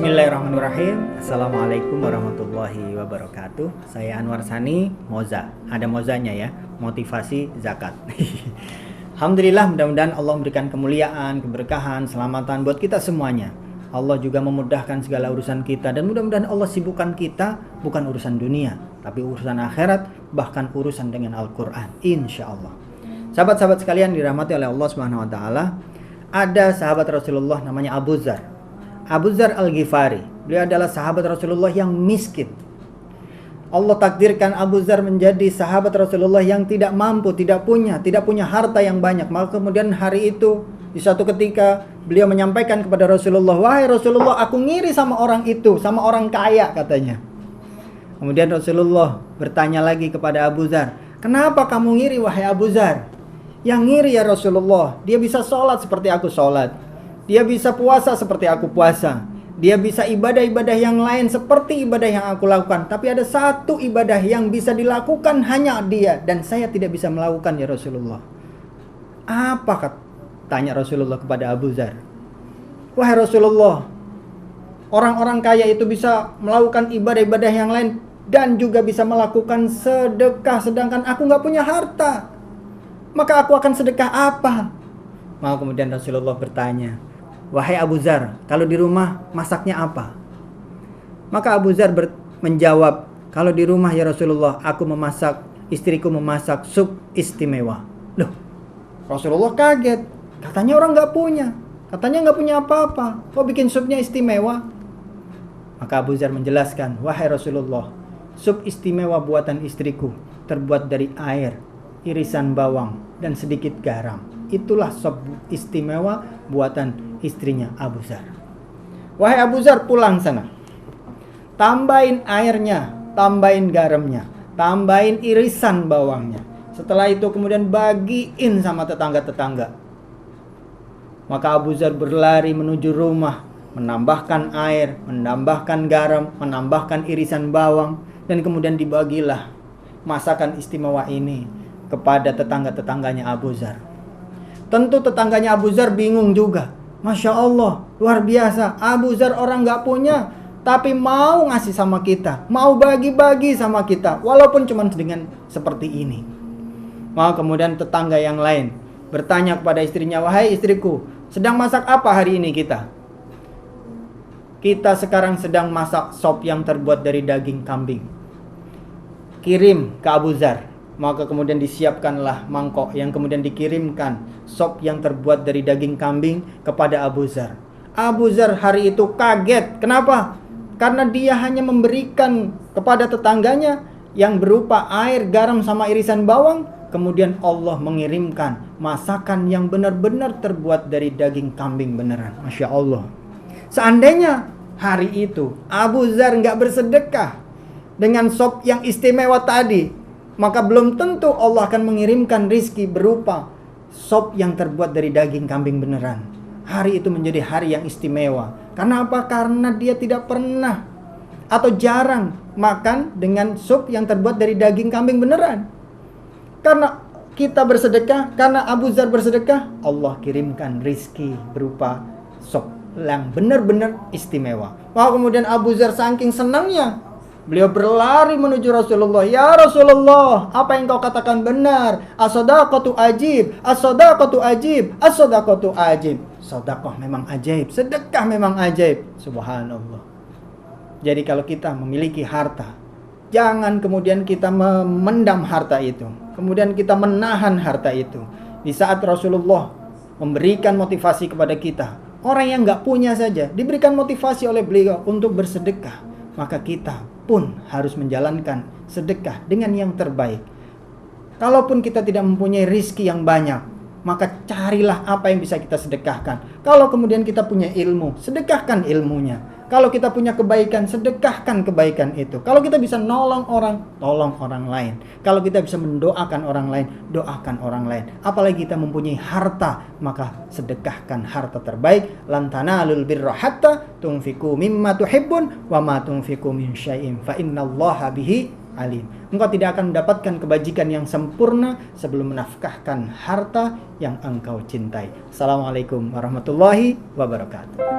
Bismillahirrahmanirrahim. Assalamualaikum warahmatullahi wabarakatuh. Saya Anwar Sani, Moza. Ada Mozanya ya, motivasi zakat. Alhamdulillah, mudah-mudahan Allah memberikan kemuliaan, keberkahan, keselamatan buat kita semuanya. Allah juga memudahkan segala urusan kita, dan mudah-mudahan Allah sibukkan kita bukan urusan dunia, tapi urusan akhirat, bahkan urusan dengan Al-Quran, insya Allah. Sahabat-sahabat sekalian dirahmati oleh Allah Subhanahu Wa Taala, ada sahabat Rasulullah namanya Abu Dzar. Abu Dzar Al-Ghifari. Beliau adalah sahabat Rasulullah yang miskin. Allah takdirkan Abu Dzar menjadi sahabat Rasulullah yang tidak mampu, tidak punya harta yang banyak. Maka kemudian hari itu, di suatu ketika beliau menyampaikan kepada Rasulullah, "Wahai Rasulullah, aku ngiri sama orang itu, sama orang kaya," katanya. Kemudian Rasulullah bertanya lagi kepada Abu Dzar, "Kenapa kamu ngiri wahai Abu Dzar?" "Yang ngiri ya Rasulullah, dia bisa sholat seperti aku sholat. Dia bisa puasa seperti aku puasa. Dia bisa ibadah-ibadah yang lain seperti ibadah yang aku lakukan. Tapi ada satu ibadah yang bisa dilakukan hanya dia, dan saya tidak bisa melakukan ya Rasulullah." "Apa?" tanya Rasulullah kepada Abu Dzar. "Wahai Rasulullah, orang-orang kaya itu bisa melakukan ibadah-ibadah yang lain dan juga bisa melakukan sedekah, sedangkan aku gak punya harta. Maka aku akan sedekah apa?" Maka kemudian Rasulullah bertanya, "Wahai Abu Dzar, kalau di rumah masaknya apa?" Maka Abu Dzar menjawab, "Kalau di rumah ya Rasulullah, istriku memasak sup istimewa." Loh, Rasulullah kaget. Katanya orang gak punya. Katanya gak punya apa-apa. Kok bikin supnya istimewa? Maka Abu Dzar menjelaskan, "Wahai Rasulullah, sup istimewa buatan istriku terbuat dari air, irisan bawang, dan sedikit garam. Itulah sup istimewa buatan istrinya Abu Dzar." "Wahai Abu Dzar, pulang sana. Tambahin airnya, tambahin garamnya, tambahin irisan bawangnya. Setelah itu kemudian bagiin sama tetangga-tetangga." Maka Abu Dzar berlari menuju rumah, menambahkan air, menambahkan garam, menambahkan irisan bawang, dan kemudian dibagilah masakan istimewa ini kepada tetangga-tetangganya Abu Dzar. Tentu tetangganya Abu Dzar bingung juga. Masya Allah, luar biasa. Abu Dzar orang gak punya, tapi mau ngasih sama kita, mau bagi-bagi sama kita, walaupun cuma dengan seperti ini. Maka kemudian tetangga yang lain bertanya kepada istrinya, "Wahai istriku, sedang masak apa hari ini kita?" "Kita sekarang sedang masak sop yang terbuat dari daging kambing. Kirim ke Abu Dzar." Maka kemudian disiapkanlah mangkok yang kemudian dikirimkan sop yang terbuat dari daging kambing kepada Abu Dzar. Abu Dzar hari itu kaget. Kenapa? Karena dia hanya memberikan kepada tetangganya yang berupa air, garam, sama irisan bawang. Kemudian Allah mengirimkan masakan yang benar-benar terbuat dari daging kambing beneran. Masya Allah. Seandainya hari itu Abu Dzar gak bersedekah dengan sop yang istimewa tadi, maka belum tentu Allah akan mengirimkan rizki berupa sop yang terbuat dari daging kambing beneran. Hari itu menjadi hari yang istimewa. Karena apa? Karena dia tidak pernah atau jarang makan dengan sup yang terbuat dari daging kambing beneran. Karena kita bersedekah, karena Abu Dzar bersedekah, Allah kirimkan rizki berupa sop yang benar-benar istimewa. Maka kemudian Abu Dzar saking senangnya, beliau berlari menuju Rasulullah. "Ya Rasulullah, apa yang kau katakan benar. As-shadaqatu ajib, as-shadaqatu ajib, as-shadaqatu ajib." Sedekah memang ajaib, sedekah memang ajaib. Subhanallah. Jadi kalau kita memiliki harta, jangan kemudian kita memendam harta itu, kemudian kita menahan harta itu. Di saat Rasulullah memberikan motivasi kepada kita, orang yang gak punya saja diberikan motivasi oleh beliau untuk bersedekah, maka kita pun harus menjalankan sedekah dengan yang terbaik. Kalaupun kita tidak mempunyai rizki yang banyak, maka carilah apa yang bisa kita sedekahkan. Kalau kemudian kita punya ilmu, sedekahkan ilmunya. Kalau kita punya kebaikan, sedekahkan kebaikan itu. Kalau kita bisa nolong orang, tolong orang lain. Kalau kita bisa mendoakan orang lain, doakan orang lain. Apalagi kita mempunyai harta, maka sedekahkan harta terbaik. Lan tanalul birra hatta tunfiqu mimma tuhibbun wa ma tunfiqu min syai'in fa innallaha bihi alim. Engkau tidak akan mendapatkan kebajikan yang sempurna sebelum menafkahkan harta yang engkau cintai. Assalamualaikum warahmatullahi wabarakatuh.